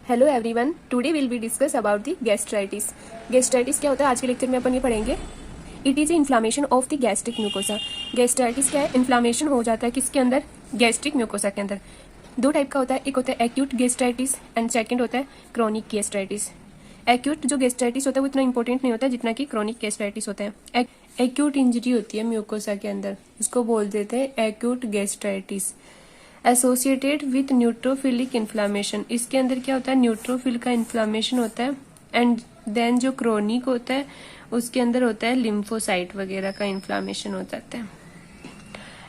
Hello everyone, today will be discuss about the gastritis. Gastritis क्या होता है आज के लेक्चर में अपन ये पढ़ेंगे। It is inflammation of the gastric mucosa. Gastritis क्या है? इन्फ्लामेशन हो जाता है किसके अंदर? गैस्ट्रिक म्यूकोसा के अंदर। दो टाइप का होता है, एक होता है एक्यूट गैस्ट्राइटिस एंड सेकंड होता है क्रोनिक गैस्ट्राइटिस। एक्यूट जो गैस्ट्राइटिस होता है वो इतना इंपॉर्टेंट नहीं होता है जितना कि क्रोनिक गैस्ट्राइटिस होता है। एक्यूट इंजरी होती है म्यूकोसा के अंदर, उसको बोल देते हैं acute gastritis associated with neutrophilic inflammation. इसके अंदर क्या होता है? न्यूट्रोफिल का इन्फ्लामेशन होता है। एंड देन जो क्रोनिक होता है उसके अंदर होता है लिम्फोसाइट वगैरह का इन्फ्लामेशन हो जाता है।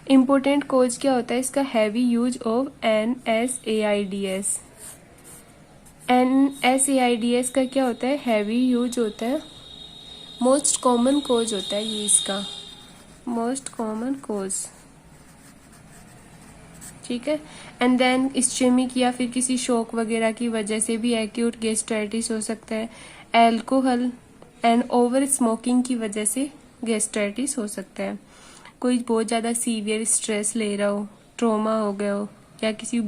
इम्पोर्टेंट कोज क्या होता है इसका? Heavy use of NSAIDs। NSAIDs का क्या होता है? हैवी यूज होता है। मोस्ट कॉमन कोज होता है ये इसका, मोस्ट कॉमन कोज, ठीक है। एंड देन इस्चेमिक या फिर किसी शॉक वगैरह की वजह से भी एक्यूट गैस्ट्राइटिस हो सकता है। एल्कोहल एंड ओवर स्मोकिंग की वजह से गैस्ट्राइटिस हो सकता है। कोई बहुत ज़्यादा सीवियर स्ट्रेस ले रहा हो, ट्रोमा हो गया हो या किसी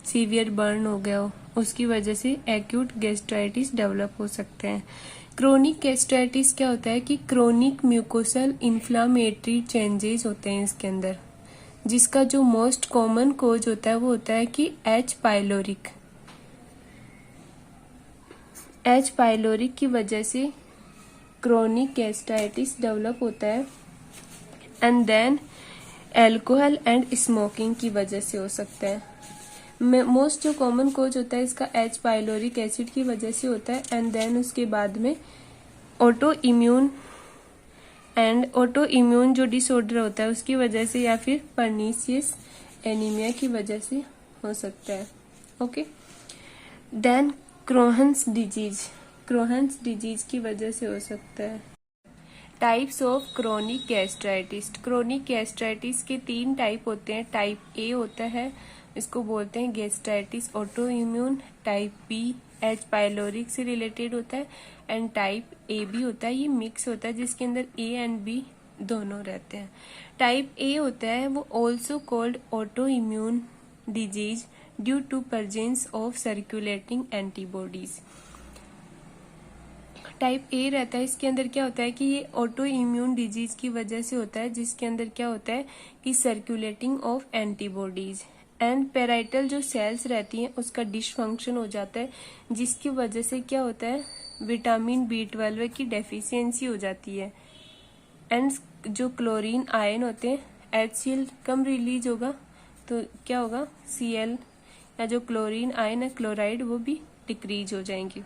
सीवियर बर्न हो गया हो, उसकी वजह से एक्यूट गैस्ट्राइटिस डेवलप हो सकते हैं। क्रोनिक गैस्ट्राइटिस क्या होता है कि क्रोनिक म्यूकोसल इन्फ्लामेटरी चेंजेस होते हैं इसके अंदर, जिसका जो मोस्ट कॉमन कोज होता है वो होता है कि H पाइलोरिक। H पाइलोरिक की वजह से क्रोनिक गैस्ट्राइटिस डेवलप होता है। And then alcohol and smoking की वजह से हो सकता है। मोस्ट जो कॉमन कोज होता है इसका H पाइलोरिक एसिड की वजह से होता है। एंड देन उसके बाद में ऑटो इम्यून जो डिसऑर्डर होता है उसकी वजह से या फिर पर्नीशियस एनीमिया की वजह से हो सकता है। ओके, देन क्रोहन्स डिजीज की वजह से हो सकता है। Types of chronic gastritis. Chronic gastritis के 3 टाइप होते हैं। टाइप ए होता है, इसको बोलते हैं gastritis auto immune. Type B H pyloric से रिलेटेड होता है। एंड टाइप ए बी होता है, ये मिक्स होता है जिसके अंदर ए एंड बी दोनों रहते हैं। टाइप ए होता है वो also called auto immune disease due to presence of circulating antibodies. Type A रहता है, इसके अंदर क्या होता है कि ये ऑटो इम्यून डिजीज की वजह से होता है, जिसके अंदर क्या होता है कि circulating of antibodies and parietal जो सेल्स रहती हैं उसका डिसफंक्शन हो जाता है, जिसकी वजह से क्या होता है विटामिन B12 की डेफिशिएंसी हो जाती है। एंड जो क्लोरीन आयन होते हैं HCl कम रिलीज होगा तो क्या होगा Cl या जो क्लोरीन आयन है क्लोराइड वो भी डिक्रीज हो जाएंगी।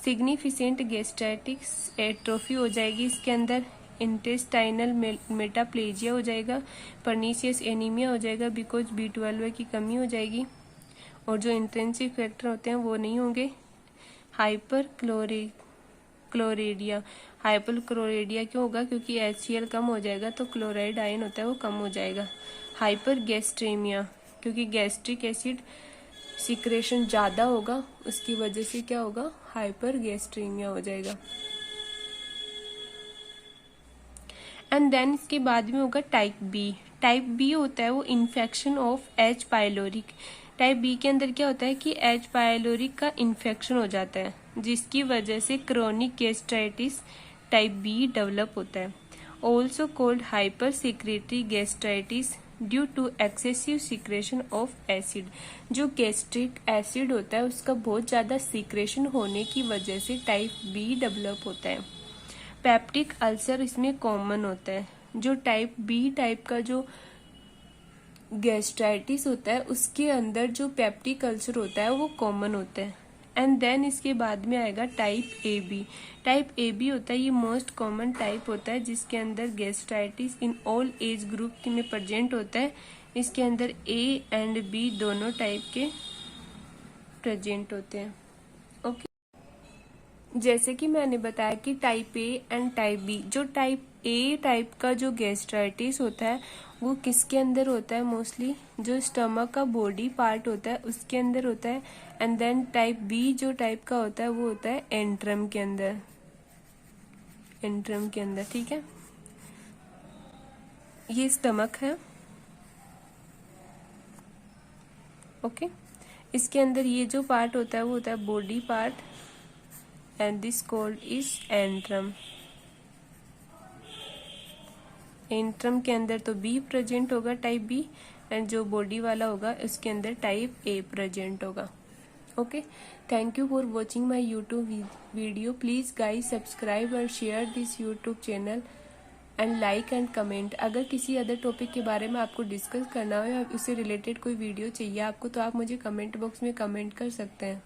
सिग्निफिकेंट गैस्ट्राइटिस एट्रोफी हो जाएगी इसके अंदर। इंटेस्टाइनल मेटाप्लेजिया हो जाएगा। पर्नीशियस एनीमिया हो जाएगा बिकॉज B12 की कमी हो जाएगी। और जो इंट्रिंसिक फैक्टर होते हैं वो नहीं होंगे। हाइपर क्लोरेडिया क्यों होगा? क्योंकि HCl कम हो जाएगा तो क्लोराइड आयन होता है वो कम हो जाएगा। हाइपर गैस्ट्रेमिया, क्योंकि गैस्ट्रिक एसिड सिक्रेशन ज़्यादा होगा उसकी वजह से क्या होगा? हाइपर गैस्ट्रेमिया हो जाएगा। एंड देन इसके बाद में होगा टाइप बी। टाइप बी होता है वो infection of H pyloric. Type B के अंदर क्या होता है कि H पाइलोरिक का इन्फेक्शन हो जाता है, जिसकी वजह से chronic gastritis type B develop होता है। Also called hyper secretory gastritis due to excessive secretion of acid. जो गैस्ट्रिक एसिड होता है उसका बहुत ज़्यादा सिक्रेशन होने की वजह से टाइप बी डेवलप होता है। पेप्टिक अल्सर इसमें कॉमन होता है। जो टाइप बी टाइप का जो गैस्ट्राइटिस होता है उसके अंदर जो पेप्टिक अल्सर होता है वो कॉमन होता है। एंड देन इसके बाद में आएगा type A B. Type A B होता है ये मोस्ट कॉमन टाइप होता है, जिसके अंदर gastritis in all age group में प्रेजेंट होता है। इसके अंदर ए एंड बी दोनों टाइप के प्रेजेंट होते हैं। ओके, जैसे कि मैंने बताया कि type A and type B. जो टाइप ए टाइप का जो गैस्ट्राइटिस होता है वो किसके अंदर होता है? मोस्टली जो स्टमक का बॉडी पार्ट होता है उसके अंदर होता है। एंड देन टाइप बी जो टाइप का होता है वो होता है एंट्रम के अंदर, ठीक है। ये स्टमक है, ओके। इसके अंदर ये जो पार्ट होता है वो होता है body part, and this called is antrum. Antrum के अंदर तो बी प्रेजेंट होगा, टाइप बी, एंड जो बॉडी वाला होगा उसके अंदर टाइप ए प्रेजेंट होगा। Okay, thank you for watching my YouTube video. Please guys subscribe और share this YouTube channel and like and comment. अगर किसी अदर टॉपिक के बारे में आपको डिस्कस करना हो या उससे रिलेटेड कोई वीडियो चाहिए आपको, तो आप मुझे कमेंट बॉक्स में कमेंट कर सकते हैं।